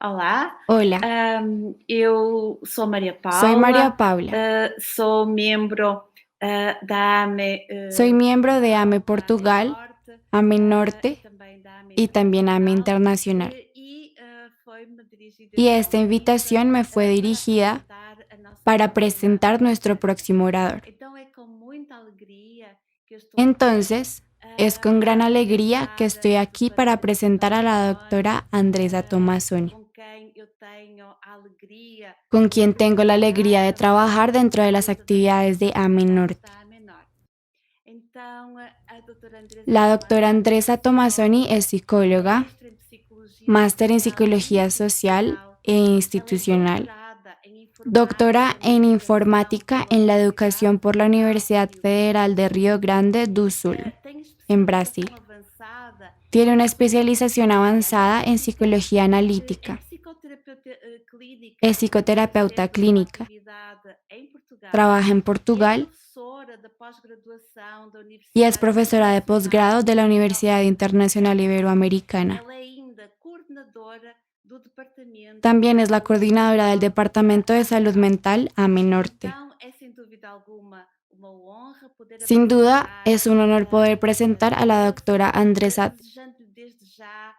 Olá, Hola, eu sou Maria soy María Paula, Paula. sou membro, da AME, Soy miembro de Portugal, AME da AME Portugal, Norte, AME e Norte também da AME y también AME Internacional, Internacional. foi-me dirigida Y este esta convite, invitación me fue para dirigida apresentar a nossa para próxima presentar nuestro oratora. próximo orador. Então é com muita alegria que eu estou aqui, Entonces, es con a gran alegría que apresentar estoy a aquí doutora para Andressa presentar a la Tomassoni, doctora Andresa Tomassoni, com quem eu tenho a alegria con de quien tengo la alegría de trabalhar trabajar dentro de las dentro das actividades de AME atividades Norte. da AMENOR. Então, a doutora Andressa La doctora Tomassoni é Andresa Tomassoni psicóloga, es psicóloga, mestre em Psicologia máster en Social e psicología social Institucional. e Ela é institucional, doutorada em Informática doctora na en Educação informática pela en la Universidade educación por la Federal do Universidad Rio Grande do Federal de Sul. Río Grande do Sul, Tem en especialização Brasil. avançada Tiene em una especialización psicoterapia avanzada en analítica, psicología em analítica. psicoterapia Es clínica no psicoterapeuta Centro de clínica. Atividade em Portugal Trabaja en e é Portugal professora da pós-graduação da y es Universidade profesora de Internacional posgrado de la Universidad Internacional Ibero-Americana. Iberoamericana. Ela é ainda coordenadora do Departamento de También es la Saúde coordinadora del Mental da Departamento de AME Salud Norte. Mental AME Norte. Então, é sem dúvida alguma uma honra poder Sin duda, apresentar es un honor a poder doutora presentar a la Andressa, doctora Andresa, desejando desde já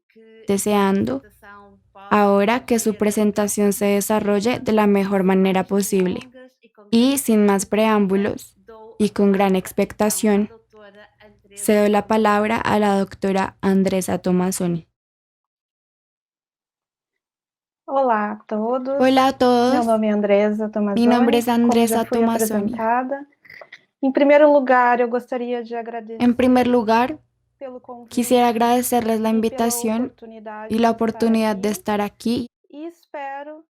que a sua deseando apresentação possa ahora que su correr presentación se desarrolle de la mejor sem manera mais posible. delongas e com grande Y sin más expectativa, preámbulos dou a y con gran palavra então à expectación, doutora Andressa cedo la Tomassoni. palabra a la doctora Andresa Tomassoni. Olá a todos, Hola a meu todos, nome é Andresa mi nombre es Tomassoni, como já Andresa fui Tomassoni. apresentada. Em primeiro lugar, eu gostaria de En primer agradecer lugar, pelo quisiera convite agradecerles la e pela invitación y oportunidade la de estar oportunidad de aqui estar aquí e espero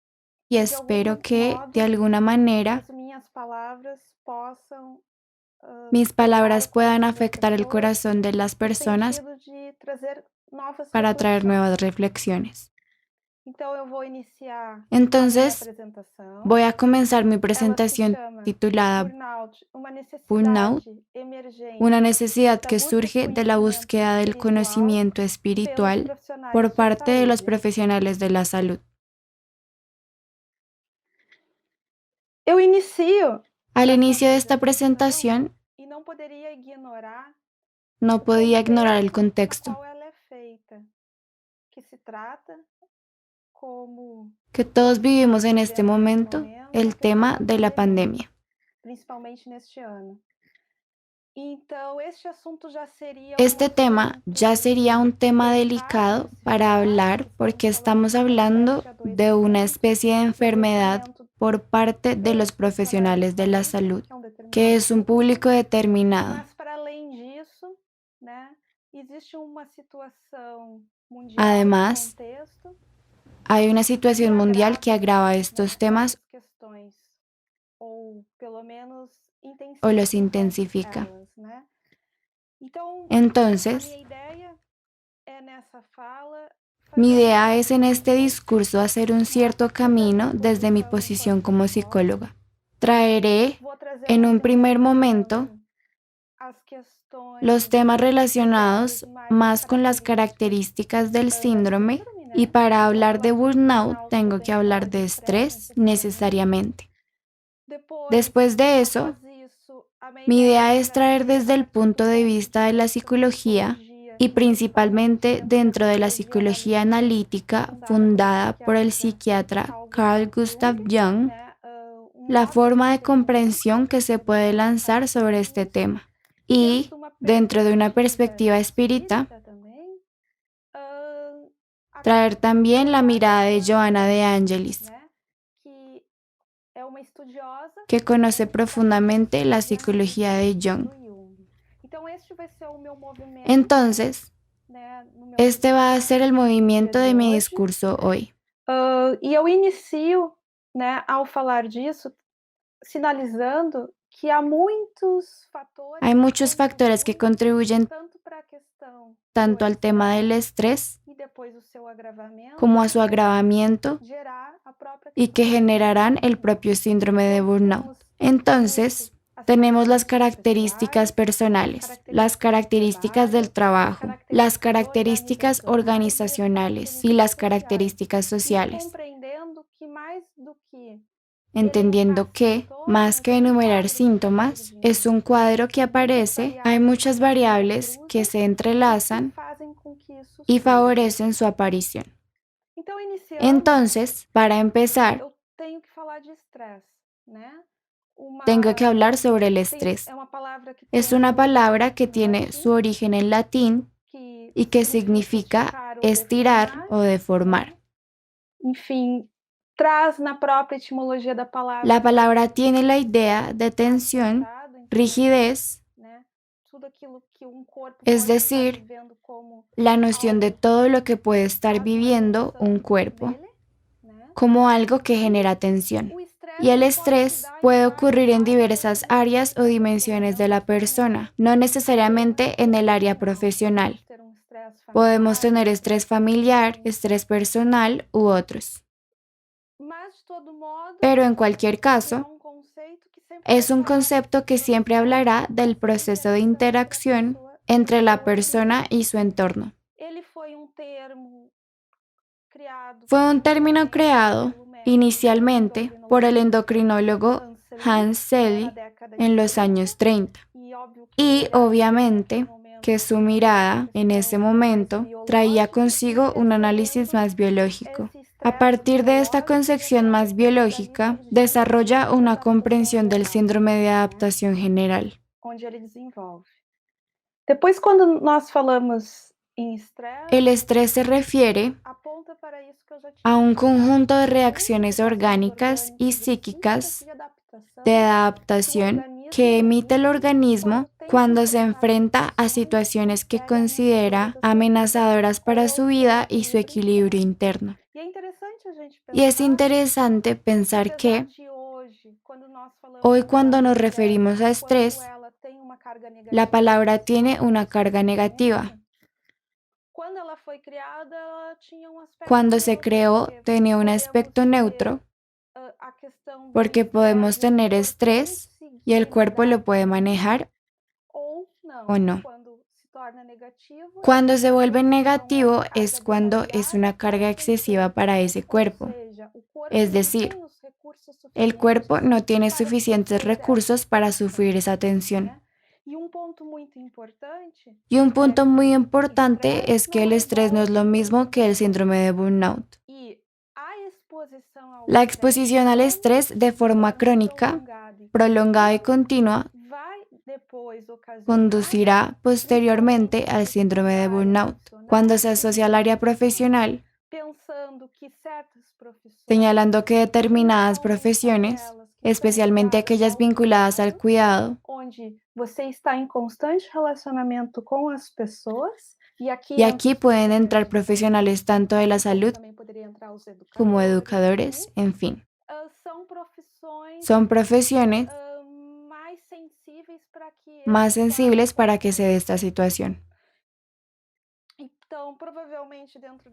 y que de espero algum que de modo alguna manera as minhas palavras possam mis tocar palabras o puedan coração das afectar el pessoas corazón de las no personas sentido de trazer novas para traer reflexões. nuevas reflexiones. Então eu vou iniciar a minha Entonces, apresentação. voy a comenzar mi Ela se presentación chama titulada Burnout, uma Burnout, necessidade una emergente necesidad da que busca de surge de la conhecimento búsqueda del espiritual conocimiento pelos espiritual profissionais por de parte de los saúde. profesionales de la salud. Eu inicio Al essa inicio de esta apresentação presentación, e não poderia ignorar no o podía ignorar el contexto no contexto, qual ela é feita, que se trata, como que todos todos vivimos en este vivemos nesse momento, momento, a el questão tema da de la pandemia, pandemia. principalmente neste ano. Então, este assunto já seria um Este tema ya assunto sería un tema delicado delicado de se para falar, hablar porque porque estamos estamos falando de uma espécie hablando de de una adoecimento, especie de de enfermedad adoecimento por parte de pelos los profissionais de profesionales de la saúde, salud, que é um que determinado es un público, público determinado. mas para além disso, né, existe uma situação mundial de Además, contexto hay una que situación mundial que agrava, agrava estos né, temas essas questões, ou pelo menos o los intensifica intensifica. elas, né? Então, a Entonces, minha ideia é nessa fala mi fazer uma idea es en este introdução, discurso hacer un né, cierto sobre a camino minha desde mi posição posición enquanto como psicóloga. psicóloga. Traeré Vou trazer en nos un primer primeiros momento momentos as los questões temas ligadas relacionados mais às más con las características características del da síndrome síndrome, y né? para Para hablar de falar sobre burnout burnout, eu tengo que tenho que falar hablar de de estresse estrés necessariamente. necesariamente. Depois, Después de eso, após isso, a minha mi ideia idea é es traer trazer a desde el partir do punto de ponto de vista de la vista da psicología psicologia y e principalmente principalmente dentro da dentro de la psicologia psicología analítica, analítica fundada pelo fundada por el psiquiatra psiquiatra Carl Carl Gustav Gustav Jung, Jung, né? Um la modo de forma de entendimento comprensión que que se se poderia puede lançar lanzar sobre sobre este isso. tema. E dentro Y de uma dentro de una perspectiva perspectiva espírita, espírita também, hã, traer también la trabalha mirada de Joana de Joana de Ângelis, Angelis, né, que é uma estudiosa que conoce também da profundamente la psicologia psicología analítica de Jung. do Jung. Então este vai ser o meu movimento, Entonces, né, no meu este va a discurso ser el no dia movimiento de de mi hoje. discurso hoy. E eu inicio, né, ao falar disso, sinalizando que há muitos fatores Hay que muchos factores que contribuem contribuyen tanto para a questão do tanto al tema del estresse estrés e depois o seu agravamento, como a que su vai agravamiento gerar a própria y que questão do generarán el burnout. propio síndrome de Todos burnout. temos Entonces, Tenemos las características personales, las características del trabajo, las características organizacionales y las características sociales, entendiendo que, más que enumerar síntomas, es un cuadro que aparece, hay muchas variables que se entrelazan y favorecen su aparición. Entonces, para empezar, tengo que hablar sobre el estrés. Es una palabra que tiene su origen en latín y que significa estirar o deformar. La palabra tiene la idea de tensión, rigidez, es decir, la noción de todo lo que puede estar viviendo un cuerpo como algo que genera tensión. Y el estrés puede ocurrir en diversas áreas o dimensiones de la persona, no necesariamente en el área profesional. Podemos tener estrés familiar, estrés personal u otros. Pero en cualquier caso, es un concepto que siempre hablará del proceso de interacción entre la persona y su entorno. Fue un término creado inicialmente por el endocrinólogo Hans Selye en los años 30. Y obviamente que su mirada en ese momento traía consigo un análisis más biológico. A partir de esta concepción más biológica, desarrolla una comprensión del síndrome de adaptación general. Depois, quando nós falamos em El estresse, estrés se refiere aponta para isso que eu já a tinha un dito, conjunto de reacciones orgánicas y psíquicas de adaptación que emite el organismo cuando se enfrenta a situaciones que considera amenazadoras para su vida y su equilibrio interno. Y es interesante pensar que hoy, cuando nos referimos a estrés, la palabra tiene una carga negativa. Cuando se creó, tenía un aspecto neutro porque podemos tener estrés y el cuerpo lo puede manejar o no. Cuando se vuelve negativo es cuando es una carga excesiva para ese cuerpo. Es decir, el cuerpo no tiene suficientes recursos para sufrir esa tensión. Y un punto muy importante es que el estrés no es lo mismo que el síndrome de burnout. La exposición al estrés de forma crónica, prolongada y continua conducirá posteriormente al síndrome de burnout, cuando se asocia al área profesional, señalando que determinadas profesiones, especialmente aquellas vinculadas al cuidado, y aquí pueden entrar profesionales tanto de la salud como educadores, en fin. Son profesiones más sensibles para que se dé esta situación.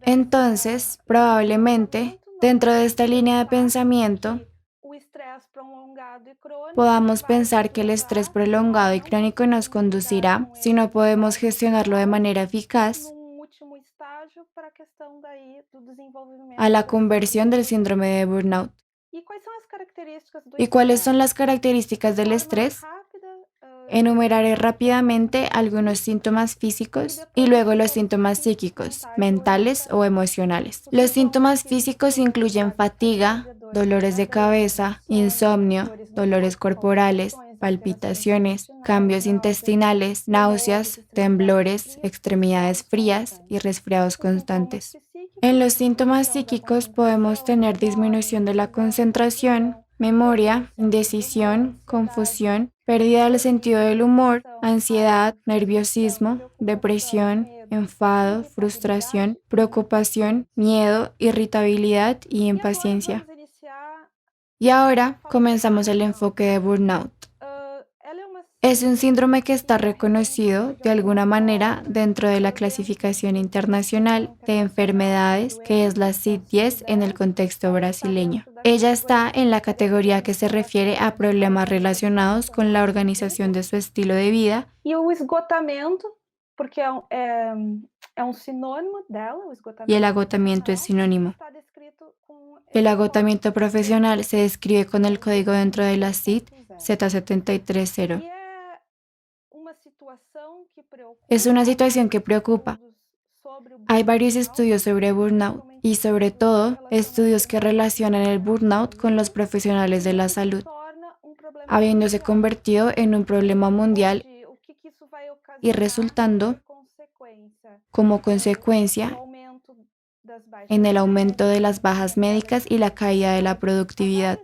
Entonces, probablemente, dentro de esta línea de pensamiento, podamos pensar que el estrés prolongado y crónico nos conducirá, si no podemos gestionarlo de manera eficaz, a la conversión del síndrome de burnout. ¿Y cuáles son las características del estrés? Enumeraré rápidamente algunos síntomas físicos y luego los síntomas psíquicos, mentales o emocionales. Los síntomas físicos incluyen fatiga, dolores de cabeza, insomnio, dolores corporales, palpitaciones, cambios intestinales, náuseas, temblores, extremidades frías y resfriados constantes. En los síntomas psíquicos podemos tener disminución de la concentración, memoria, indecisión, confusión, pérdida del sentido del humor, ansiedad, nerviosismo, depresión, enfado, frustración, preocupación, miedo, irritabilidad y impaciencia. Y ahora comenzamos el enfoque de burnout. Es un síndrome que está reconocido de alguna manera dentro de la clasificación internacional de enfermedades, que es la CID-10 en el contexto brasileño. Ella está en la categoría que se refiere a problemas relacionados con la organización de su estilo de vida. E o esgotamento, porque é um sinônimo dela, o Y el esgotamento agotamiento es sinónimo. está descrito com El agotamiento profesional se describe con el código dentro de la CID Z730. Es una situación que preocupa. Hay varios estudios sobre burnout y sobre todo estudios que relacionan el burnout con los profesionales de la salud, habiéndose convertido en un problema mundial y resultando como consecuencia en el aumento de las bajas médicas y la caída de la productividad.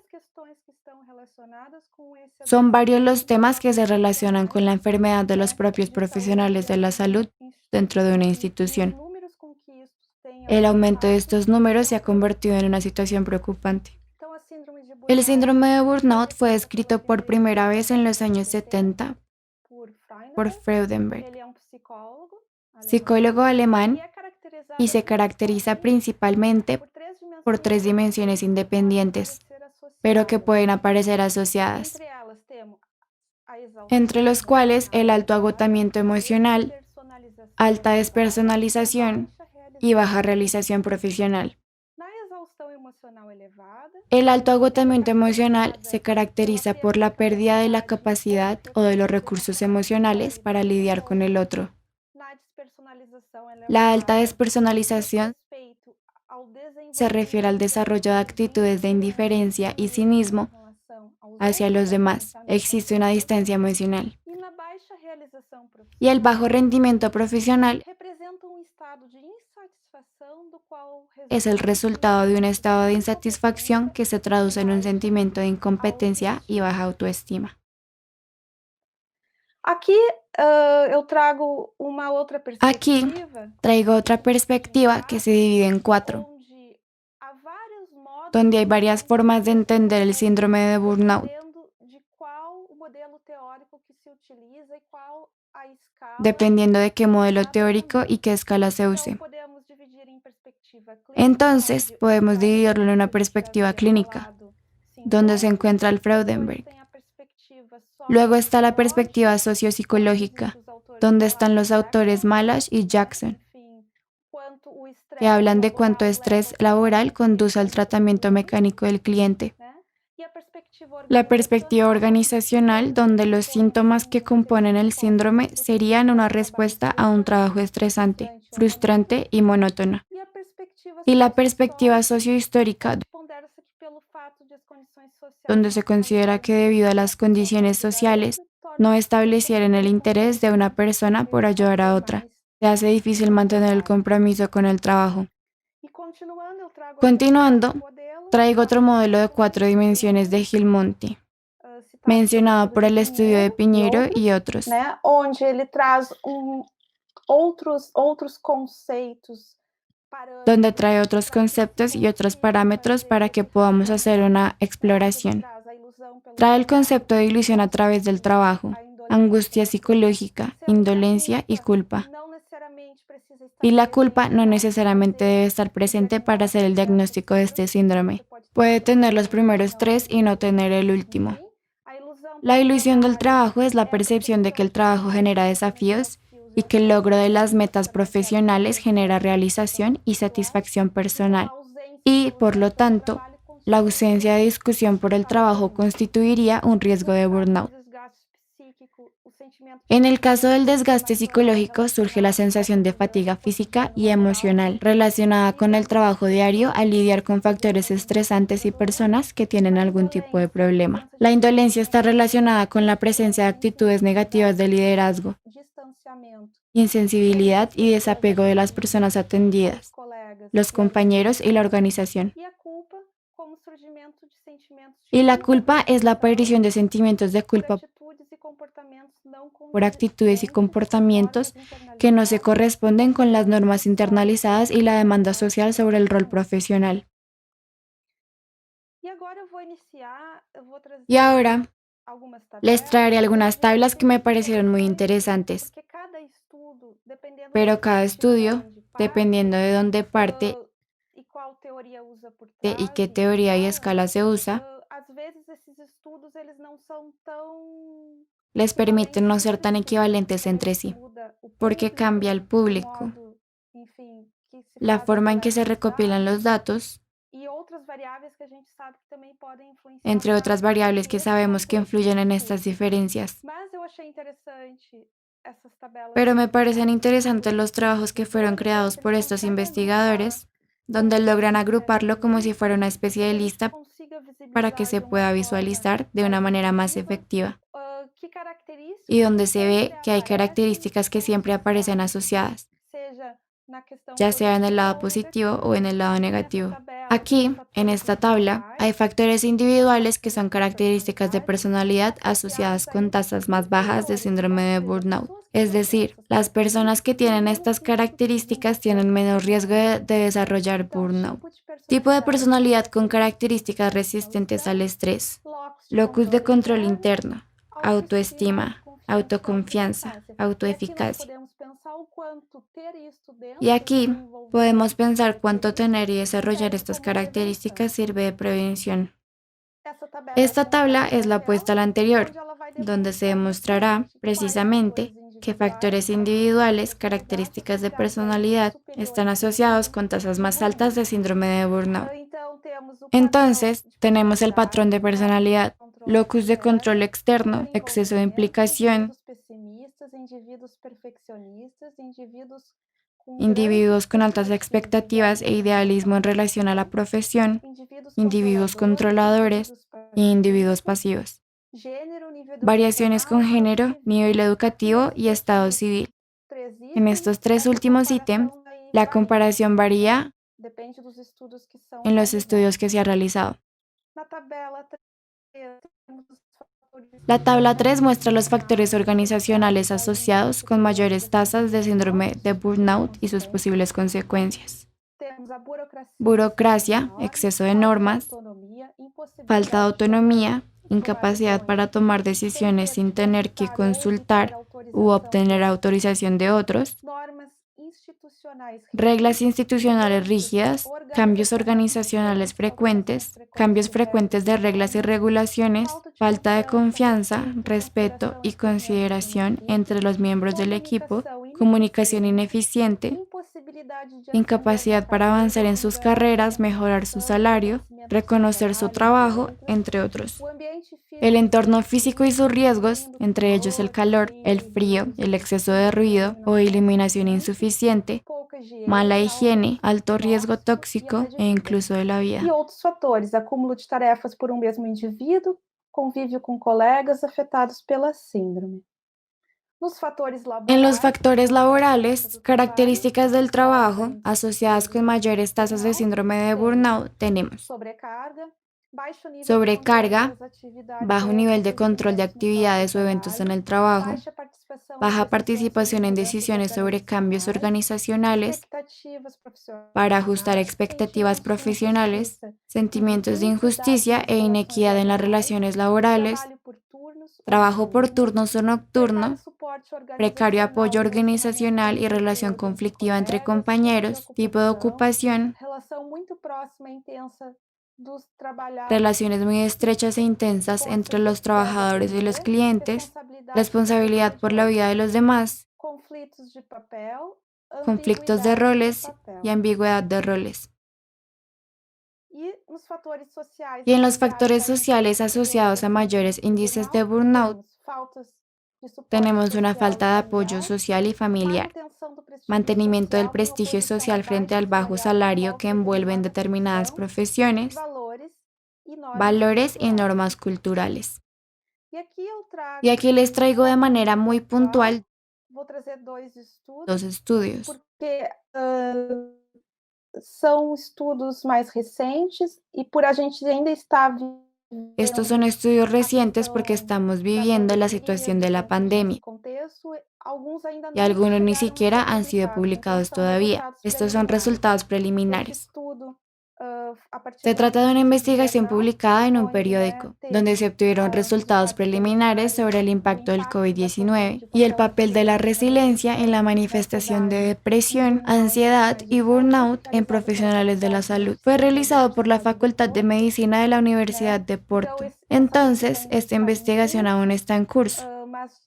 Son varios los temas que se relacionan con la enfermedad de los propios profesionales de la salud dentro de una institución. El aumento de estos números se ha convertido en una situación preocupante. El síndrome de burnout fue descrito por primera vez en los años 70 por Freudenberg, psicólogo alemán, y se caracteriza principalmente por 3 dimensiones independientes, pero que pueden aparecer asociadas, entre los cuales el alto agotamiento emocional, alta despersonalización y baja realización profesional. El alto agotamiento emocional se caracteriza por la pérdida de la capacidad o de los recursos emocionales para lidiar con el otro. La alta despersonalización se refiere al desarrollo de actitudes de indiferencia y cinismo hacia los demás. Existe una distancia emocional. Y el bajo rendimiento profesional es el resultado de un estado de insatisfacción que se traduce en un sentimiento de incompetencia y baja autoestima. Aquí traigo otra perspectiva que se divide en 4, donde hay varias formas de entender el síndrome de burnout, dependiendo de qué modelo teórico y qué escala se use. Entonces, podemos dividirlo en una perspectiva clínica, donde se encuentra el Freudenberg. Luego está la perspectiva sociopsicológica, donde están los autores Malash y Jackson, que hablan de cuánto estrés laboral conduce al tratamiento mecánico del cliente. La perspectiva organizacional, donde los síntomas que componen el síndrome serían una respuesta a un trabajo estresante, frustrante y monótono. Y la perspectiva sociohistórica, donde se considera que debido a las condiciones sociales no establecieron el interés de una persona por ayudar a otra, se hace difícil mantener el compromiso con el trabajo. Continuando, traigo otro modelo de 4 dimensiones de Gilmonti, mencionado por el estudio de Piñeiro y otros, onde ele traz outros conceitos, donde trae otros conceptos y otros parámetros para que podamos hacer una exploración. Trae el concepto de ilusión a través del trabajo, angustia psicológica, indolencia y culpa. Y la culpa no necesariamente debe estar presente para hacer el diagnóstico de este síndrome. Puede tener los primeros 3 y no tener el último. La ilusión del trabajo es la percepción de que el trabajo genera desafíos y que el logro de las metas profesionales genera realización y satisfacción personal. Y, por lo tanto, la ausencia de discusión por el trabajo constituiría un riesgo de burnout. En el caso del desgaste psicológico surge la sensación de fatiga física y emocional relacionada con el trabajo diario al lidiar con factores estresantes y personas que tienen algún tipo de problema. La indolencia está relacionada con la presencia de actitudes negativas de liderazgo, insensibilidad y desapego de las personas atendidas, los compañeros y la organización. Y la culpa es la aparición de sentimientos de culpa por actitudes y comportamientos que no se corresponden con las normas internalizadas y la demanda social sobre el rol profesional. Y ahora Les traeré algunas tablas que me parecieron muy interesantes, pero cada estudio, dependiendo de dónde parte y qué teoría y escala se usa, les permite no ser tan equivalentes entre sí, porque cambia el público, la forma en que se recopilan los datos, entre otras variables que sabemos que influyen en estas diferencias. Pero me parecen interesantes los trabajos que fueron creados por estos investigadores, donde logran agruparlo como si fuera una especie de lista para que se pueda visualizar de una manera más efectiva, y donde se ve que hay características que siempre aparecen asociadas, ya sea en el lado positivo o en el lado negativo. Aquí, en esta tabla, hay factores individuales que son características de personalidad asociadas con tasas más bajas de síndrome de burnout. Es decir, las personas que tienen estas características tienen menos riesgo de desarrollar burnout. Tipo de personalidad con características resistentes al estrés. Locus de control interno, autoestima, autoconfianza, autoeficacia. Y aquí podemos pensar cuánto tener y desarrollar estas características sirve de prevención. Esta tabla es la opuesta a la anterior, donde se demostrará precisamente que factores individuales, características de personalidad, están asociados con tasas más altas de síndrome de burnout. Entonces, tenemos el patrón de personalidad, locus de control externo, exceso de implicación, individuos con altas expectativas e idealismo en relación a la profesión, individuos controladores e individuos pasivos. Variaciones con género, nivel educativo y estado civil. En estos tres últimos ítems, la comparación varía en los estudios que se ha realizado. La tabla 3 muestra los factores organizacionales asociados con mayores tasas de síndrome de burnout y sus posibles consecuencias. Burocracia, exceso de normas, falta de autonomía, incapacidad para tomar decisiones sin tener que consultar u obtener autorización de otros, reglas institucionales rígidas, cambios organizacionales frecuentes, cambios frecuentes de reglas y regulaciones, falta de confianza, respeto y consideración entre los miembros del equipo, comunicación ineficiente, incapacidad para avanzar en sus carreras, mejorar su salario, reconocer su trabajo, entre otros. El entorno físico y sus riesgos, entre ellos el calor, el frío, el exceso de ruido o iluminación insuficiente, mala higiene, alto riesgo tóxico e incluso de la vida. E outros fatores, acúmulo de tarefas por um mesmo indivíduo, convívio com colegas afetados pela síndrome. En los factores laborales, características del trabajo asociadas con mayores tasas de síndrome de burnout tenemos sobrecarga, bajo nivel de control de actividades o eventos en el trabajo, baja participación en decisiones sobre cambios organizacionales para ajustar expectativas profesionales, sentimientos de injusticia e inequidad en las relaciones laborales, trabajo por turnos o nocturno, precario apoyo organizacional y relación conflictiva entre compañeros, tipo de ocupación, relaciones muy estrechas e intensas entre los trabajadores y los clientes, responsabilidad por la vida de los demás, conflictos de roles y ambigüedad de roles. Y en los factores sociales asociados a mayores índices de burnout, tenemos una falta de apoyo social y familiar, mantenimiento del prestigio social frente al bajo salario que envuelve en determinadas profesiones, valores y normas culturales. Y aquí les traigo de manera muy puntual dos estudios. São estudos mais recentes e por a gente ainda estar Estos son estudios recientes porque estamos viviendo la situación de la pandemia y algunos ni siquiera han sido publicados todavía. Estos son resultados preliminares. Se trata de una investigación publicada en un periódico, donde se obtuvieron resultados preliminares sobre el impacto del COVID-19 y el papel de la resiliencia en la manifestación de depresión, ansiedad y burnout en profesionales de la salud. Fue realizado por la Facultad de Medicina de la Universidad de Porto. Entonces, esta investigación aún está en curso,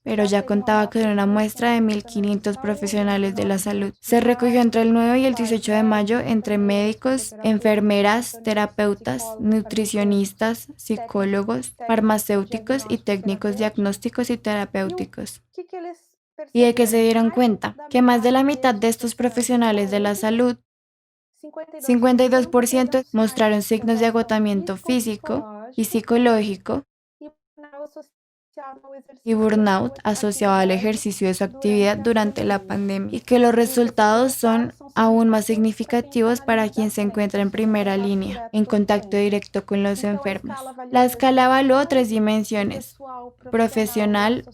pero ya contaba con una muestra de 1.500 profesionales de la salud. Se recogió entre el 9 y el 18 de mayo entre médicos, enfermeras, terapeutas, nutricionistas, psicólogos, farmacéuticos y técnicos diagnósticos y terapéuticos. ¿Y de qué se dieron cuenta? Que más de la mitad de estos profesionales de la salud, 52%, mostraron signos de agotamiento físico y psicológico y burnout asociado al ejercicio de su actividad durante la pandemia, y que los resultados son aún más significativos para quien se encuentra en primera línea, en contacto directo con los enfermos. La escala evaluó 3 dimensiones: profesional,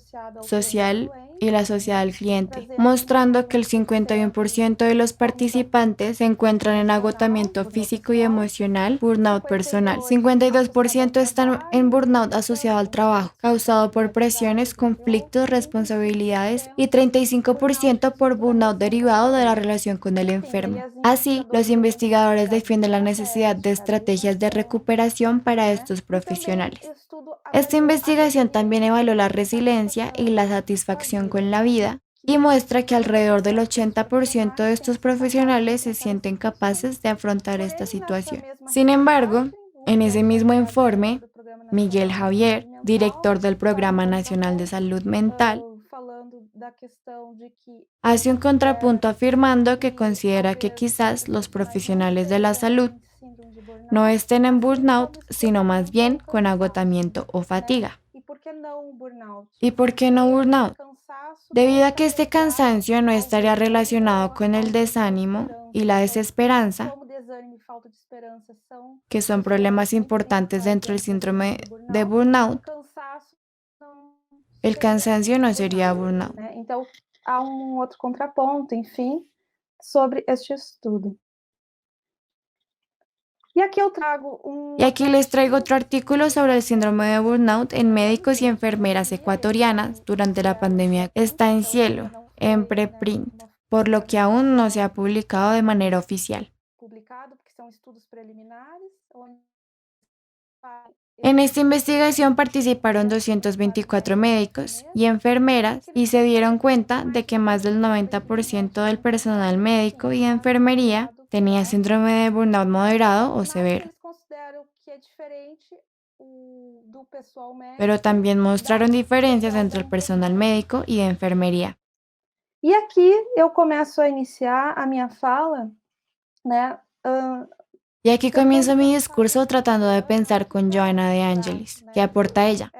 social y la asociada al cliente, mostrando que el 51% de los participantes se encuentran en agotamiento físico y emocional, burnout personal. 52% están en burnout asociado al trabajo, causado por presiones, conflictos, responsabilidades, y 35% por burnout derivado de la relación con el enfermo. Así, los investigadores defienden la necesidad de estrategias de recuperación para estos profesionales. Esta investigación también evaluó la resiliencia y la satisfacción con la vida y muestra que alrededor del 80% de estos profesionales se sienten capaces de afrontar esta situación. Sin embargo, en ese mismo informe, Miguel Javier, director del Programa Nacional de Salud Mental, hace un contrapunto afirmando que considera que quizás los profesionales de la salud no estén en burnout, sino más bien con agotamiento o fatiga. ¿Y por qué no burnout? Debido a que este cansancio no estaría relacionado con el desánimo y la desesperanza, que son problemas importantes dentro del síndrome de burnout, el cansancio no sería burnout. Então, há outro contraponto, enfim, sobre este estudo. Y aquí les traigo otro artículo sobre el síndrome de burnout en médicos y enfermeras ecuatorianas durante la pandemia. Está en Cielo, en preprint, por lo que aún no se ha publicado de manera oficial. En esta investigación participaron 224 médicos y enfermeras y se dieron cuenta de que más del 90% del personal médico y de enfermería tenía síndrome de burnout moderado o severo. Pero también mostraron diferencias entre el personal médico y de enfermería. E aqui eu começo a iniciar a minha fala, né? Y aquí comienzo mi discurso tratando de pensar con Joana de Angelis. ¿Qué aporta ella?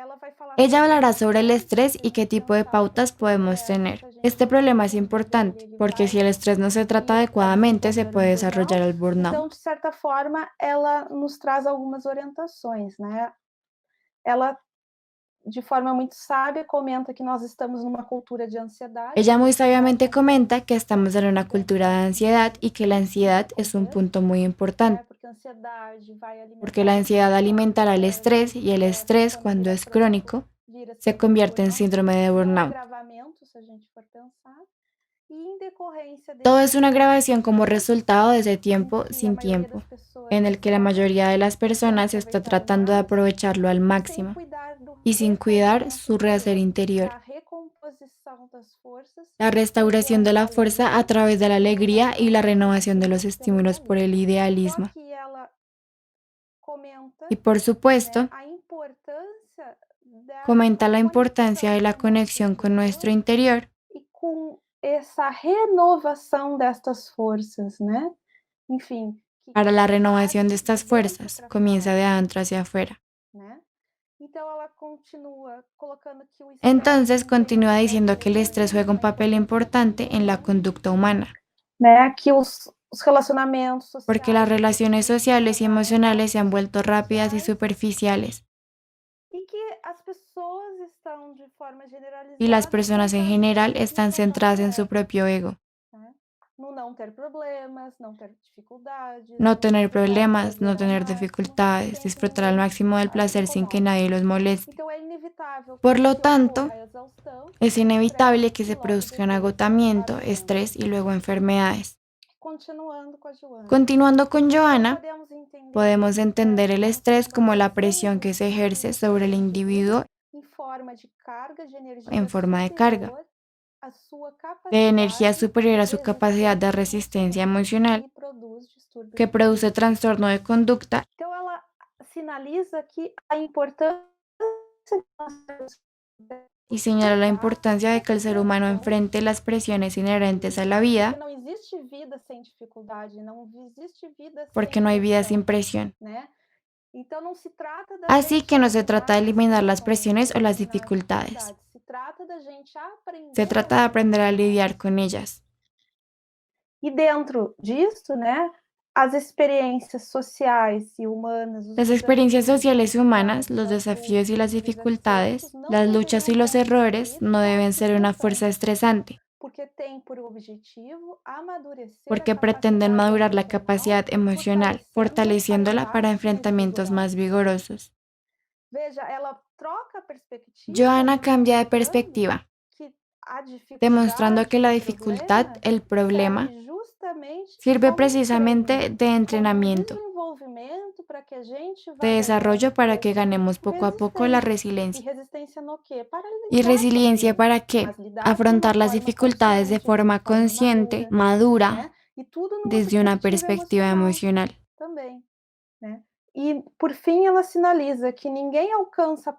Ella hablará sobre el estrés y qué tipo de pautas podemos tener. Este problema es importante porque si el estrés no se trata adecuadamente se puede desarrollar el burnout. Então, de certa forma, ela nos traz algumas orientações, né? Ela, de forma muito sábia, comenta que nós estamos numa cultura de ansiedade. Ella muy sabiamente comenta que estamos en una cultura de ansiedad y que la ansiedad es un punto muy importante, porque la ansiedad alimentará el estrés y el estrés, cuando es crónico, se convierte en síndrome de burnout. Todo es una agravación como resultado de ese tiempo sin tiempo, en el que la mayoría de las personas está tratando de aprovecharlo al máximo y sin cuidar su rehacer interior. La restauración de la fuerza a través de la alegría y la renovación de los estímulos por el idealismo. Y por supuesto, comenta la importancia de la conexión con nuestro interior essa renovação destas forças, né? Enfim. Para la renovación de estas fuerzas, comienza de adentro hacia afuera. Entonces continúa diciendo que el estrés juega un papel importante en la conducta humana, que os relacionamentos sociais, porque las relaciones sociales y emocionales se han vuelto rápidas y superficiales. Y las personas en general están centradas en su propio ego. No tener problemas, no tener dificultades, disfrutar al máximo del placer sin que nadie los moleste. Por lo tanto, es inevitable que se produzca un agotamiento, estrés y luego enfermedades. Continuando con Johanna, podemos entender el estrés como la presión que se ejerce sobre el individuo en forma de carga de energía superior a su capacidad de resistencia emocional, que produce trastorno de conducta y señala la importancia de que el ser humano enfrente las presiones inherentes a la vida, porque no hay vida sin presión. Así que no se trata de eliminar las presiones o las dificultades. Se trata de aprender a lidiar con ellas. E dentro disso, as experiencias sociais e humanas, Las experiencias sociales y humanas, los desafíos y las dificultades, las luchas y los errores no deben ser una fuerza estresante, porque pretenden madurar la capacidad emocional, fortaleciéndola para enfrentamientos más vigorosos. Johanna cambia de perspectiva, demostrando que la dificultad, el problema, sirve precisamente de entrenamiento, de desarrollo para que ganemos poco a poco la resiliencia. ¿Y resiliencia para qué? Afrontar las dificultades de forma consciente, madura, desde una perspectiva emocional.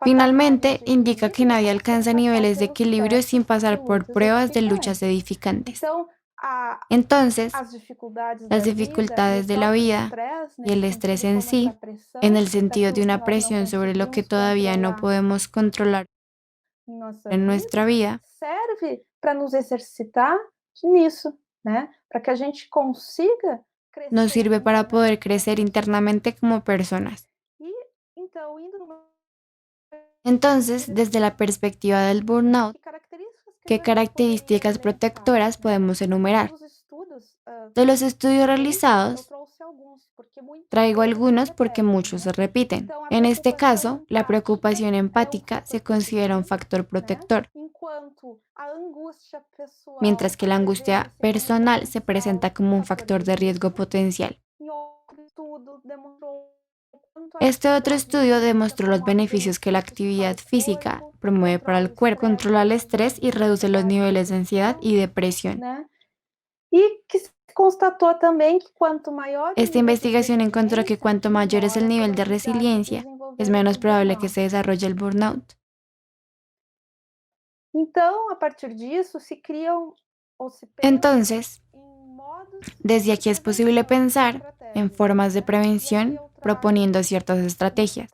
Finalmente, indica que nadie alcanza niveles de equilibrio sin pasar por pruebas de luchas edificantes. Entonces, las dificultades de la vida y el estrés en sí, en el sentido de una presión sobre lo que todavía no podemos controlar en nuestra vida, serve para nos exercitar nisso, para que a gente consiga nos sirve para poder crecer internamente como personas. Entonces, desde la perspectiva del burnout, ¿qué características protectoras podemos enumerar? De los estudios realizados, traigo algunos porque muchos se repiten. En este caso, la preocupación empática se considera un factor protector, mientras que la angustia personal se presenta como un factor de riesgo potencial. Este otro estudio demostró los beneficios que la actividad física promueve para el cuerpo, controla el estrés y reduce los niveles de ansiedad y depresión. Esta investigación encontró que cuanto mayor es el nivel de resiliencia, es menos probable que se desarrolle el burnout. Entonces, desde aquí es posible pensar en formas de prevención proponiendo ciertas estrategias.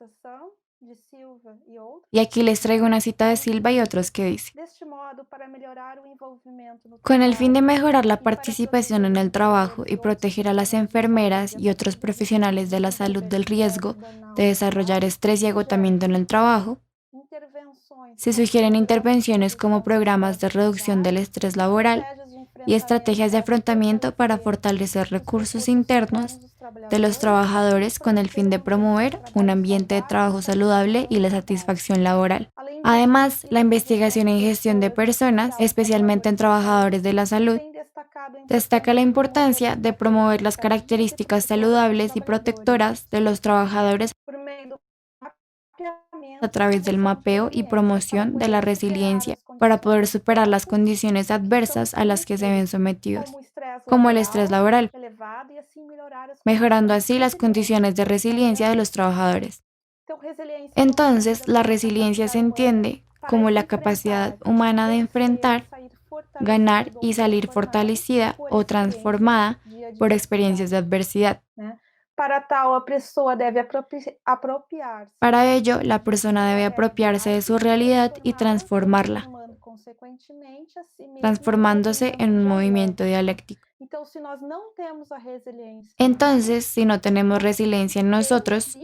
Y aquí les traigo una cita de Silva y otros que dice: con el fin de mejorar la participación en el trabajo y proteger a las enfermeras y otros profesionales de la salud del riesgo de desarrollar estrés y agotamiento en el trabajo, se sugieren intervenciones como programas de reducción del estrés laboral y estrategias de afrontamiento para fortalecer recursos internos de los trabajadores con el fin de promover un ambiente de trabajo saludable y la satisfacción laboral. Además, la investigación en gestión de personas, especialmente en trabajadores de la salud, destaca la importancia de promover las características saludables y protectoras de los trabajadores a través del mapeo y promoción de la resiliencia para poder superar las condiciones adversas a las que se ven sometidos, como el estrés laboral, mejorando así las condiciones de resiliencia de los trabajadores. Entonces, la resiliencia se entiende como la capacidad humana de enfrentar, ganar y salir fortalecida o transformada por experiencias de adversidad. Para ello, la persona debe apropiarse de su realidad y transformarla, transformándose en un movimiento dialéctico. Entonces, si no tenemos resiliencia en nosotros,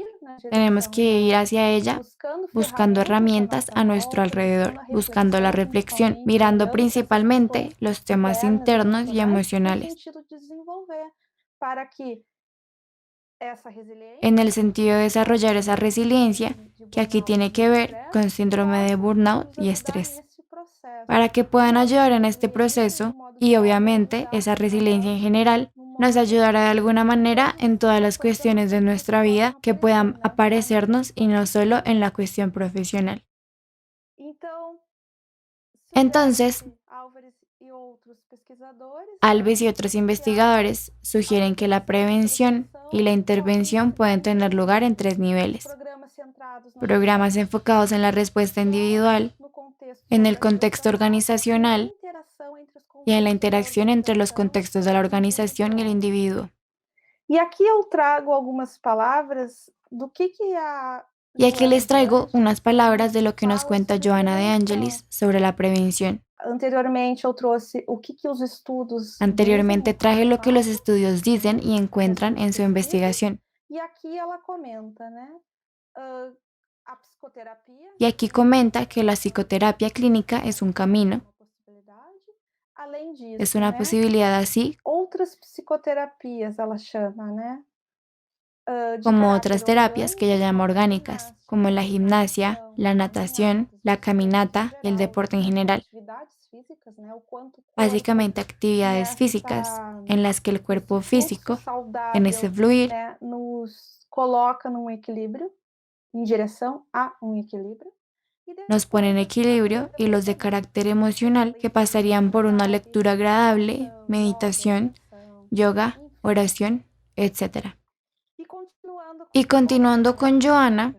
tenemos que ir hacia ella buscando herramientas a nuestro alrededor, buscando la reflexión, mirando principalmente los temas internos y emocionales, en el sentido de desarrollar esa resiliencia que aquí tiene que ver con síndrome de burnout y estrés, para que puedan ayudar en este proceso y obviamente esa resiliencia en general nos ayudará de alguna manera en todas las cuestiones de nuestra vida que puedan aparecernos y no solo en la cuestión profesional. Entonces, Alves y otros investigadores sugieren que la prevención y la intervención pueden tener lugar en 3 niveles. Programas enfocados en la respuesta individual, en el contexto organizacional y en la interacción entre los contextos de la organización y el individuo. Y aquí les traigo unas palabras de lo que nos cuenta Joanna De Angelis sobre la prevención. Anteriormente traje lo que los estudios dicen y encuentran en su investigación. Y aquí comenta que la psicoterapia clínica es un camino, es una posibilidad así como otras terapias que ella llama orgánicas, como la gimnasia, la natación, la caminata y el deporte en general. Básicamente actividades físicas en las que el cuerpo físico, en ese fluir, nos pone en equilibrio, y los de carácter emocional que pasarían por una lectura agradable, meditación, yoga, oración, etc. Y continuando con Joanna,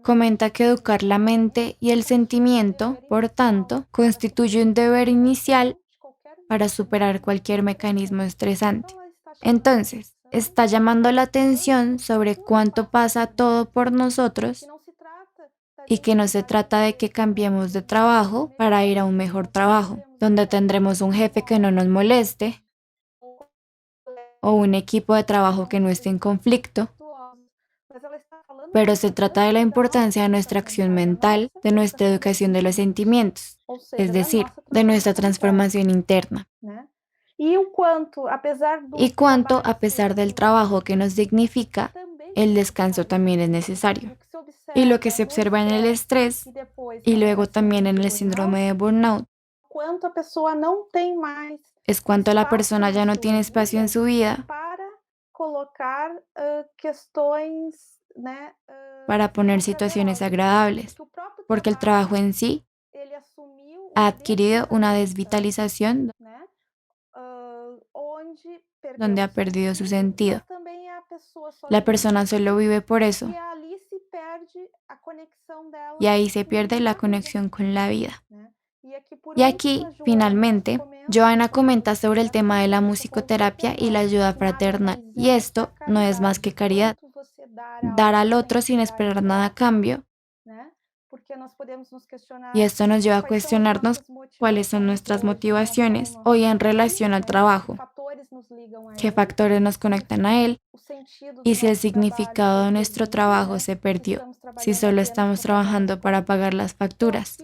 comenta que educar la mente y el sentimiento, por tanto, constituye un deber inicial para superar cualquier mecanismo estresante. Entonces, está llamando la atención sobre cuánto pasa todo por nosotros y que no se trata de que cambiemos de trabajo para ir a un mejor trabajo, donde tendremos un jefe que no nos moleste o un equipo de trabajo que no esté en conflicto, pero se trata de la importancia de nuestra acción mental, de nuestra educación de los sentimientos, es decir, de nuestra transformación interna. Y cuánto, a pesar del trabajo que nos dignifica, el descanso también es necesario. Y lo que se observa en el estrés y luego también en el síndrome de burnout es cuánto la persona ya no tiene espacio en su vida para poner situaciones agradables, porque el trabajo en sí ha adquirido una desvitalización donde ha perdido su sentido. La persona solo vive por eso y ahí se pierde la conexión con la vida. Y aquí, finalmente, Joanna comenta sobre el tema de la musicoterapia y la ayuda fraternal. Y esto no es más que caridad, dar al otro sin esperar nada a cambio. Y esto nos lleva a cuestionarnos cuáles son nuestras motivaciones hoy en relación al trabajo, qué factores nos conectan a él y si el significado de nuestro trabajo se perdió, si solo estamos trabajando para pagar las facturas.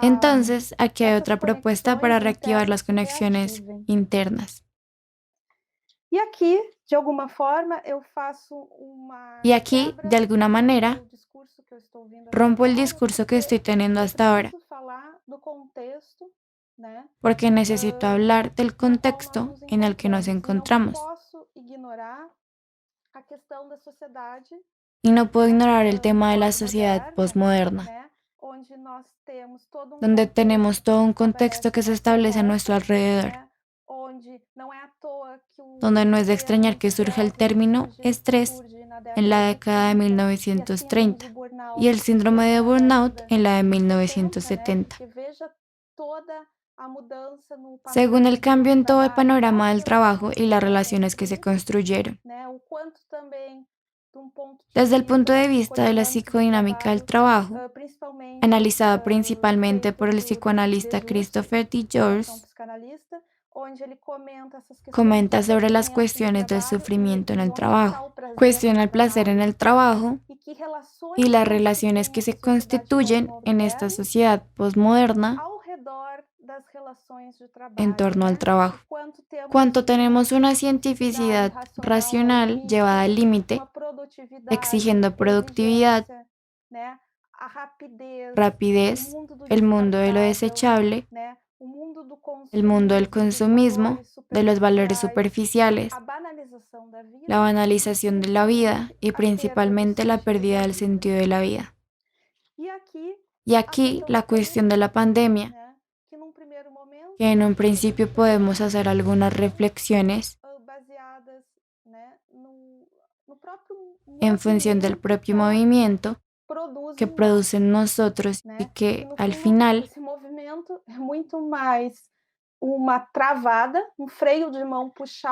Entonces, aquí hay otra propuesta para reactivar las conexiones internas. Y aquí, de alguna manera, rompo el discurso que estoy teniendo hasta ahora, porque necesito hablar del contexto en el que nos encontramos. Y no puedo ignorar el tema de la sociedad postmoderna, donde tenemos todo un contexto que se establece a nuestro alrededor, donde no es de extrañar que surja el término estrés en la década de 1930 y el síndrome de burnout en la de 1970. Según el cambio en todo el panorama del trabajo y las relaciones que se construyeron. Desde el punto de vista de la psicodinámica del trabajo, analizada principalmente por el psicoanalista Christopher T. George, comenta sobre las cuestiones del sufrimiento en el trabajo, cuestiona el placer en el trabajo y las relaciones que se constituyen en esta sociedad posmoderna en torno al trabajo. Cuanto tenemos una cientificidad racional llevada al límite, exigiendo productividad, rapidez, el mundo de lo desechable, el mundo del consumismo, de los valores superficiales, la banalización de la vida y principalmente la pérdida del sentido de la vida. Y aquí la cuestión de la pandemia, que en un principio podemos hacer algunas reflexiones en función del propio movimiento que producen nosotros y que al final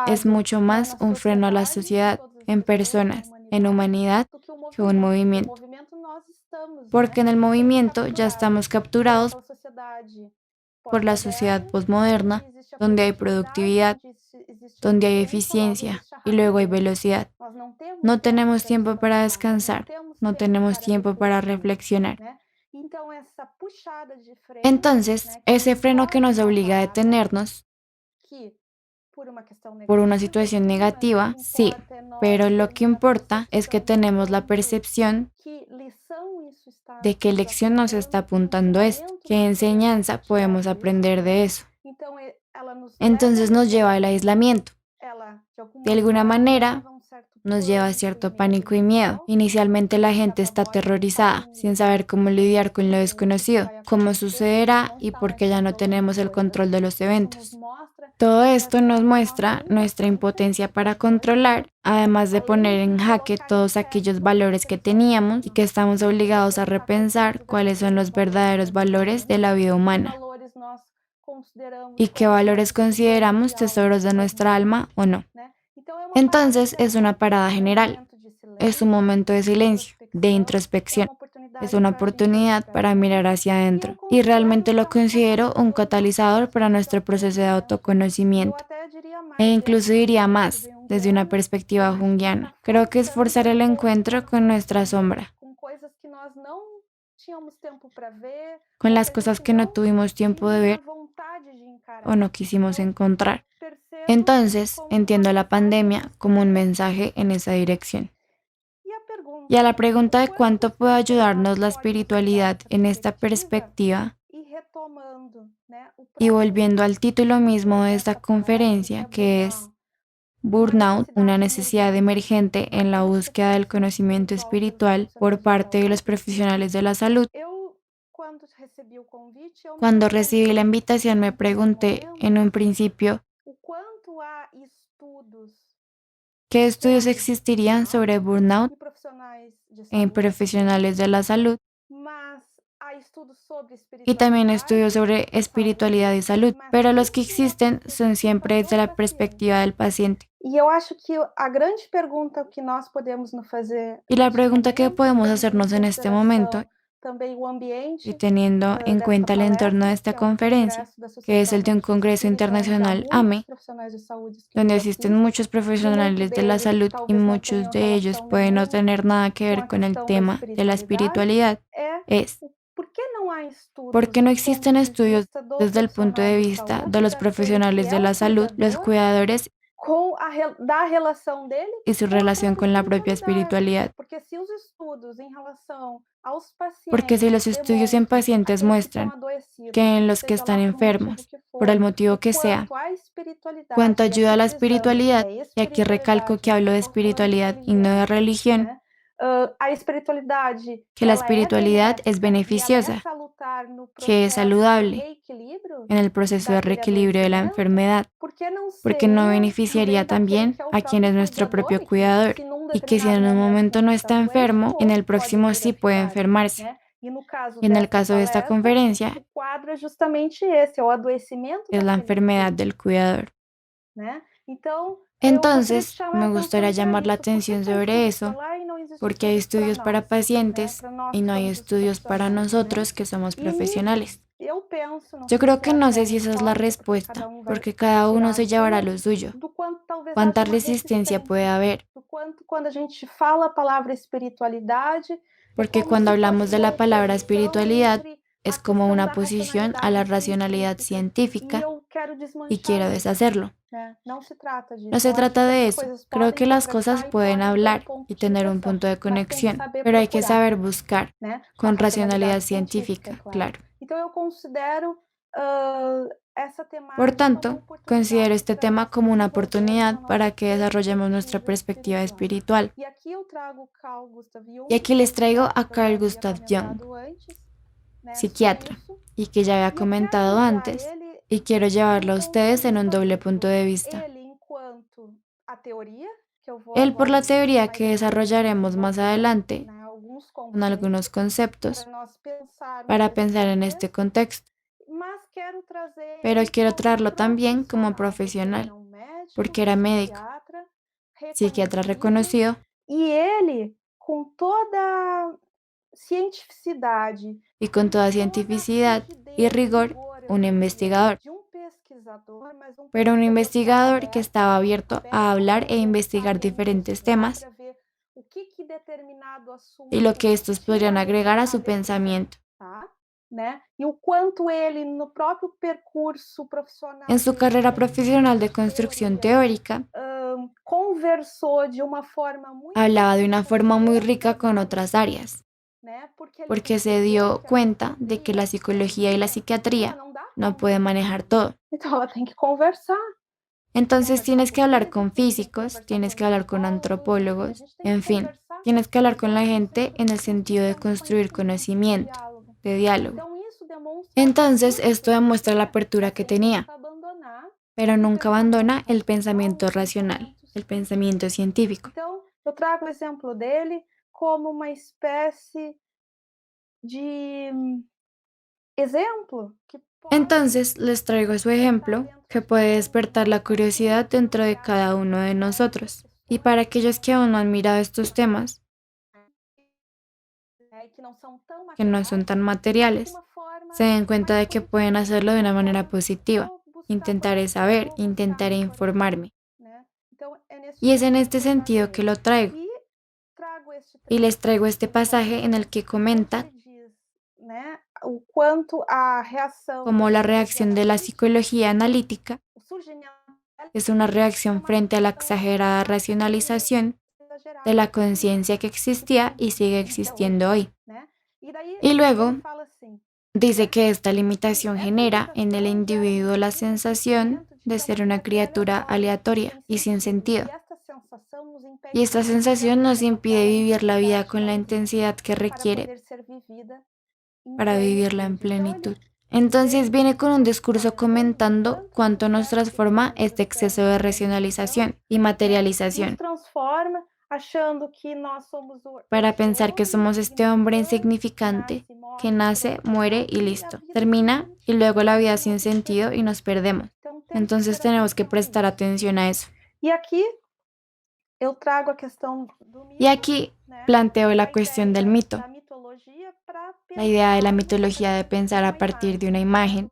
es mucho más un freno a la sociedad, en personas, en humanidad, que un movimiento. Porque en el movimiento ya estamos capturados por la sociedad posmoderna, donde hay productividad, donde hay eficiencia y luego hay velocidad. No tenemos tiempo para descansar, no tenemos tiempo para reflexionar. Entonces, ese freno que nos obliga a detenernos por una situación negativa, sí, pero lo que importa es que tenemos la percepción de qué lección nos está apuntando esto, qué enseñanza podemos aprender de eso. Entonces nos lleva al aislamiento. De alguna manera, nos lleva a cierto pánico y miedo. Inicialmente la gente está aterrorizada, sin saber cómo lidiar con lo desconocido, cómo sucederá y por qué ya no tenemos el control de los eventos. Todo esto nos muestra nuestra impotencia para controlar, además de poner en jaque todos aquellos valores que teníamos y que estamos obligados a repensar cuáles son los verdaderos valores de la vida humana y qué valores consideramos tesoros de nuestra alma o no. Entonces es una parada general, es un momento de silencio, de introspección, es una oportunidad para mirar hacia adentro y realmente lo considero un catalizador para nuestro proceso de autoconocimiento. E incluso diría más, desde una perspectiva junguiana, creo que es forzar el encuentro con nuestra sombra, con las cosas que no tuvimos tiempo de ver o no quisimos encontrar. Entonces, entiendo la pandemia como un mensaje en esa dirección. Y a la pregunta de cuánto puede ayudarnos la espiritualidad en esta perspectiva, y volviendo al título mismo de esta conferencia, que es Burnout, una necesidad emergente en la búsqueda del conocimiento espiritual por parte de los profesionales de la salud. Cuando recibí la invitación me pregunté en un principio qué estudios existirían sobre burnout en profesionales de la salud y también estudios sobre espiritualidad y salud, pero los que existen son siempre desde la perspectiva del paciente. Y la pregunta que podemos hacernos en este momento, y teniendo en cuenta el entorno de esta conferencia, que es el de un Congreso Internacional AME, donde asisten muchos profesionales de la salud y muchos de ellos pueden no tener nada que ver con el tema de la espiritualidad, es ¿por qué no existen estudios desde el punto de vista de los profesionales de la salud, los cuidadores y su relación con la propia espiritualidad? Porque si los estudios en pacientes muestran que en los que están enfermos, por el motivo que sea, cuánto ayuda a la espiritualidad, y aquí recalco que hablo de espiritualidad y no de religión, que la espiritualidad es beneficiosa, que es saludable en el proceso de reequilibrio de la enfermedad, porque no beneficiaría también a quien es nuestro propio cuidador y que si en un momento no está enfermo, en el próximo sí puede enfermarse. Y en el caso de esta conferencia, es la enfermedad del cuidador. Entonces, me gustaría llamar la atención sobre eso, porque hay estudios para pacientes y no hay estudios para nosotros que somos profesionales. Yo creo que no sé si esa es la respuesta, porque cada uno se llevará lo suyo. ¿Cuánta resistencia puede haber? Quando a gente fala a palavra espiritualidade, Porque cuando hablamos de la palabra espiritualidad, es como una oposición a la racionalidad científica y quiero deshacerlo. No se trata de eso. Creo que las cosas pueden hablar y tener un punto de conexión, pero hay que saber buscar con racionalidad científica, claro. Por tanto, considero este tema como una oportunidad para que desarrollemos nuestra perspectiva espiritual. Y aquí les traigo a Carl Gustav Jung, psiquiatra, y que ya había comentado antes, y quiero llevarlo a ustedes en un doble punto de vista. Él por la teoría que desarrollaremos más adelante, con algunos conceptos, para pensar en este contexto. Pero quiero traerlo también como profesional, porque era médico, psiquiatra reconocido, y con toda cientificidad y rigor, un investigador. Pero un investigador que estaba abierto a hablar e investigar diferentes temas y lo que estos podrían agregar a su pensamiento. En su carrera profesional de construcción teórica, hablaba de una forma muy rica con otras áreas, porque se dio cuenta de que la psicología y la psiquiatría no pueden manejar todo. Entonces tienes que hablar con físicos, tienes que hablar con antropólogos, en fin, tienes que hablar con la gente en el sentido de construir conocimiento, de diálogo. Entonces esto demuestra la apertura que tenía, pero nunca abandona el pensamiento racional, el pensamiento científico. Eu trago o exemplo dele como uma espécie de exemplo que Entonces les traigo su ejemplo que puede despertar la curiosidad dentro de cada uno de nosotros. Y para aquellos que aún no han mirado estos temas, que no son tan materiales, se den cuenta de que pueden hacerlo de una manera positiva. Intentaré saber, intentaré informarme. Y es en este sentido que lo traigo. Y les traigo este pasaje en el que comenta como la reacción de la psicología analítica es una reacción frente a la exagerada racionalización de la conciencia que existía y sigue existiendo hoy. Y luego dice que esta limitación genera en el individuo la sensación de ser una criatura aleatoria y sin sentido. Y esta sensación nos impide vivir la vida con la intensidad que requiere para vivirla en plenitud. Entonces viene con un discurso comentando cuánto nos transforma este exceso de racionalización y materialización para pensar que somos este hombre insignificante que nace, muere y listo. Termina y luego la vida sin sentido y nos perdemos. Entonces tenemos que prestar atención a eso. Y aquí planteo la cuestión del mito. La idea de la mitología de pensar a partir de una imagen,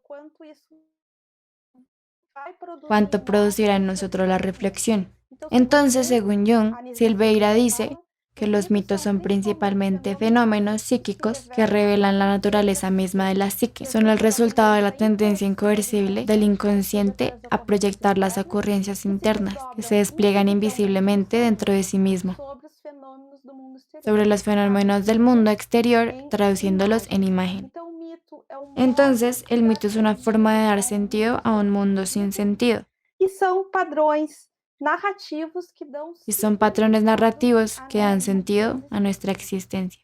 cuánto producirá en nosotros la reflexión. Entonces, según Jung, Silveira dice que los mitos son principalmente fenómenos psíquicos que revelan la naturaleza misma de la psique. Son el resultado de la tendencia incoercible del inconsciente a proyectar las ocurrencias internas que se despliegan invisiblemente dentro de sí mismo sobre los fenómenos del mundo exterior, traduciéndolos en imagen. Entonces, el mito es una forma de dar sentido a un mundo sin sentido. Y son patrones narrativos que dan sentido a nuestra existencia.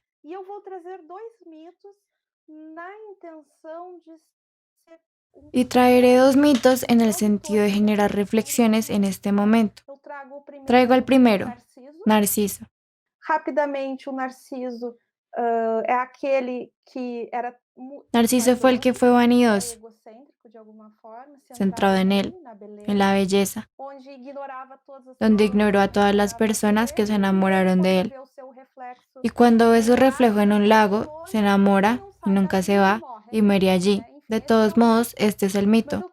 Y traeré dos mitos en el sentido de generar reflexiones en este momento. Traigo el primero, Narciso. Rapidamente, o Narciso é aquele que era Narciso fue el que fue vanidoso, centrado en él, en la belleza, donde ignoró a todas las personas que se enamoraron de él. Y cuando ve su reflejo en un lago, se enamora y nunca se va y muere allí. De todos modos, este es el mito.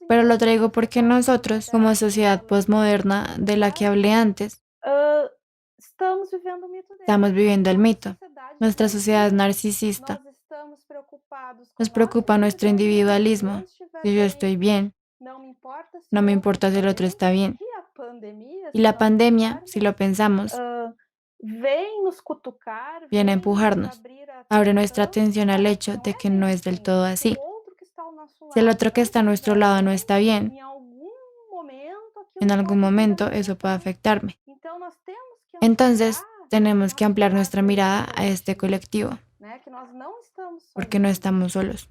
Pero lo traigo porque nosotros, como sociedad postmoderna de la que hablé antes, estamos viviendo el mito. Nuestra sociedad es narcisista. Nos preocupa nuestro individualismo. Si yo estoy bien, no me importa si el otro está bien. Y la pandemia, si lo pensamos, viene a empujarnos. Abre nuestra atención al hecho de que no es del todo así. Si el otro que está a nuestro lado no está bien, en algún momento eso puede afectarme. Entonces, tenemos que ampliar nuestra mirada a este colectivo, porque no estamos solos.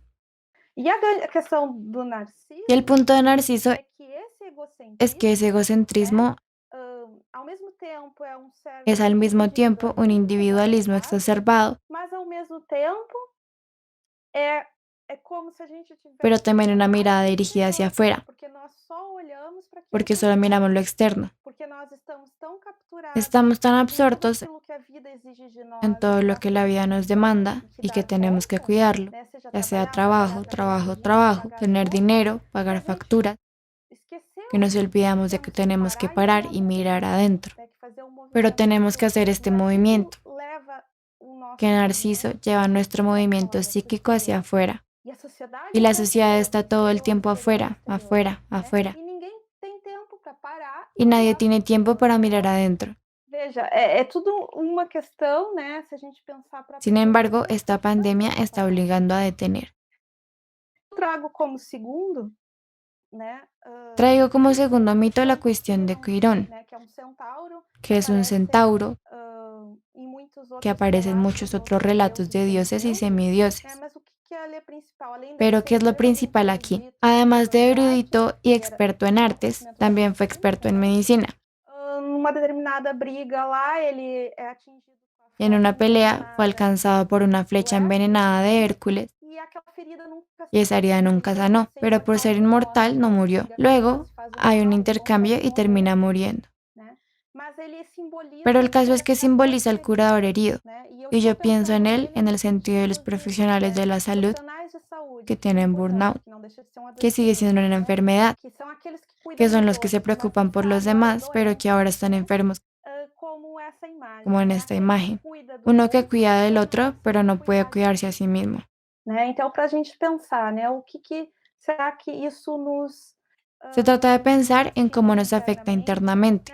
Y el punto de Narciso es que ese egocentrismo es al mismo tiempo un individualismo exacerbado, pero también una mirada dirigida hacia afuera, porque solo miramos lo externo. Estamos tan absortos en todo lo que la vida nos demanda y que tenemos que cuidarlo, ya sea trabajo, trabajo, trabajo, tener dinero, pagar facturas, que nos olvidamos de que tenemos que parar y mirar adentro. Pero tenemos que hacer este movimiento, que Narciso lleva nuestro movimiento psíquico hacia afuera. Y la sociedad está todo el tiempo afuera, afuera, afuera. Y nadie tiene tiempo para mirar adentro. Sin embargo, esta pandemia está obligando a detener. Traigo como segundo mito la cuestión de Quirón, que es un centauro que aparece en muchos otros relatos de dioses y semidioses. Pero ¿qué es lo principal aquí? Además de erudito y experto en artes, también fue experto en medicina. En una pelea fue alcanzado por una flecha envenenada de Hércules y esa herida nunca sanó, pero por ser inmortal no murió. Luego hay un intercambio y termina muriendo. Pero el caso es que simboliza al curador herido, y yo pienso en él en el sentido de los profesionales de la salud que tienen burnout, que sigue siendo una enfermedad, que son los que se preocupan por los demás, pero que ahora están enfermos, como en esta imagen. Uno que cuida del otro, pero no puede cuidarse a sí mismo. Se trata de pensar en cómo nos afecta internamente,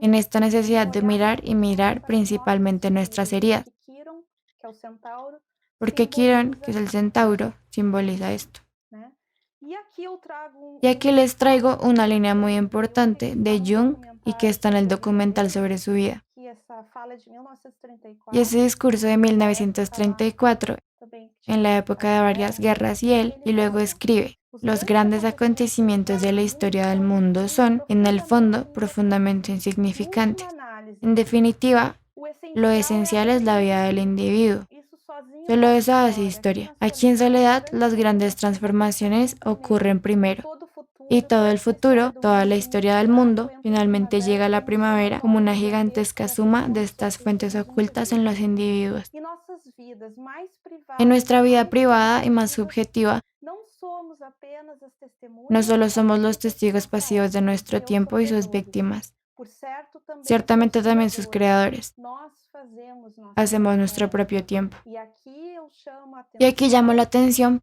en esta necesidad de mirar y mirar principalmente nuestras heridas, porque Quirón, que es el centauro, simboliza esto. Y aquí les traigo una línea muy importante de Jung y que está en el documental sobre su vida. Y ese discurso de 1934, en la época de varias guerras y luego escribe: los grandes acontecimientos de la historia del mundo son, en el fondo, profundamente insignificantes. En definitiva, lo esencial es la vida del individuo. Solo eso hace historia. Aquí en Soledad, las grandes transformaciones ocurren primero. Y todo el futuro, toda la historia del mundo, finalmente llega a la primavera como una gigantesca suma de estas fuentes ocultas en los individuos. En nuestra vida privada y más subjetiva, no solo somos los testigos pasivos de nuestro tiempo y sus víctimas, ciertamente también sus creadores. Hacemos nuestro propio tiempo. Y aquí llamo la atención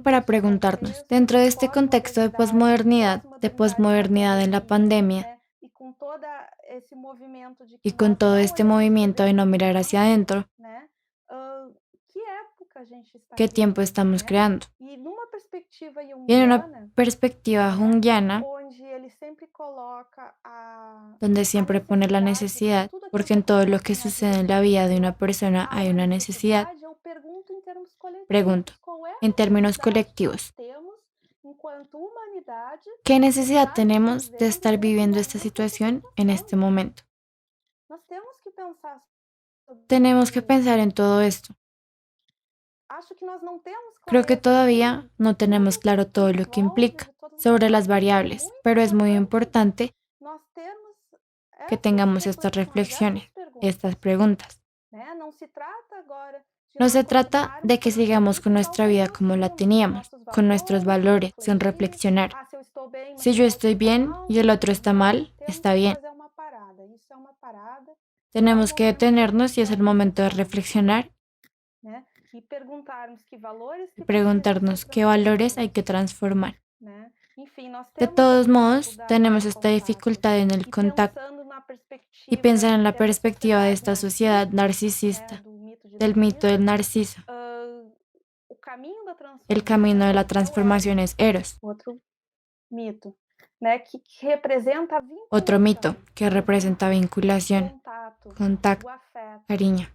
para preguntarnos, dentro de este contexto de posmodernidad en la pandemia, y con todo este movimiento de no mirar hacia adentro, ¿qué tiempo estamos creando? Y en una perspectiva junguiana, donde siempre pone la necesidad, porque en todo lo que sucede en la vida de una persona hay una necesidad, pregunto, en términos colectivos, ¿qué necesidad tenemos de estar viviendo esta situación en este momento? Tenemos que pensar en todo esto. Creo que todavía no tenemos claro todo lo que implica sobre las variables, pero es muy importante que tengamos estas reflexiones, estas preguntas. No se trata de que sigamos con nuestra vida como la teníamos, con nuestros valores, sin reflexionar. Si yo estoy bien y el otro está mal, está bien. Tenemos que detenernos y es el momento de reflexionar y preguntarnos qué valores hay que transformar. De todos modos, tenemos esta dificultad en el contacto y pensar en la perspectiva de esta sociedad narcisista, del mito del narciso. El camino de la transformación es Eros, otro mito que representa vinculación, contacto, cariño.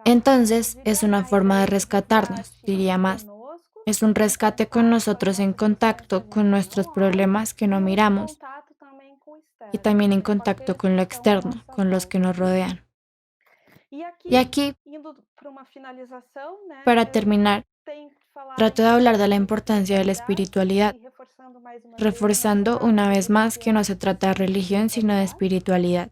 Entonces, es una forma de rescatarnos, diría más. Es un rescate con nosotros en contacto con nuestros problemas que no miramos y también en contacto con lo externo, con los que nos rodean. Y aquí, para terminar, trato de hablar de la importancia de la espiritualidad, reforzando una vez más que no se trata de religión, sino de espiritualidad.